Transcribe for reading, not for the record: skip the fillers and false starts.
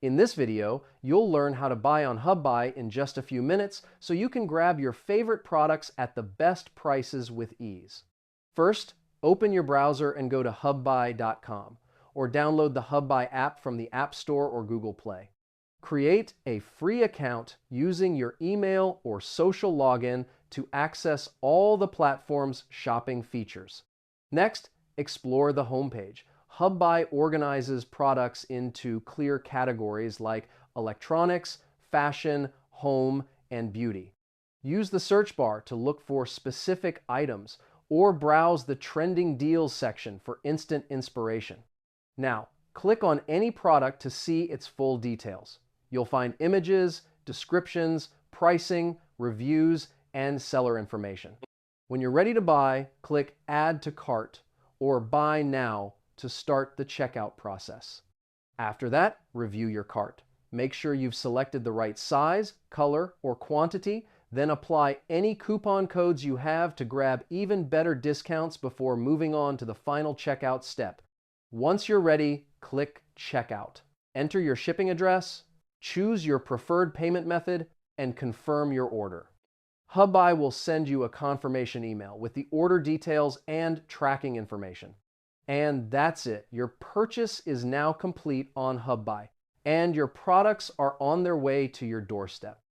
In this video, you'll learn how to buy on Hubbuy in just a few minutes so you can grab your favorite products at the best prices with ease. First, open your browser and go to hubbuy.com or download the Hubbuy app from the App Store or Google Play. Create a free account using your email or social login to access all the platform's shopping features. Next, explore the homepage. Hubbuy organizes products into clear categories like electronics, fashion, home, and beauty. Use the search bar to look for specific items or browse the trending deals section for instant inspiration. Now, click on any product to see its full details. You'll find images, descriptions, pricing, reviews, and seller information. When you're ready to buy, click Add to Cart or Buy Now to start the checkout process. After that, review your cart. Make sure you've selected the right size, color, or quantity, then apply any coupon codes you have to grab even better discounts before moving on to the final checkout step. Once you're ready, click Checkout. Enter your shipping address, choose your preferred payment method, and confirm your order. Hubbuy will send you a confirmation email with the order details and tracking information. And that's it. Your purchase is now complete on Hubbuy, and your products are on their way to your doorstep.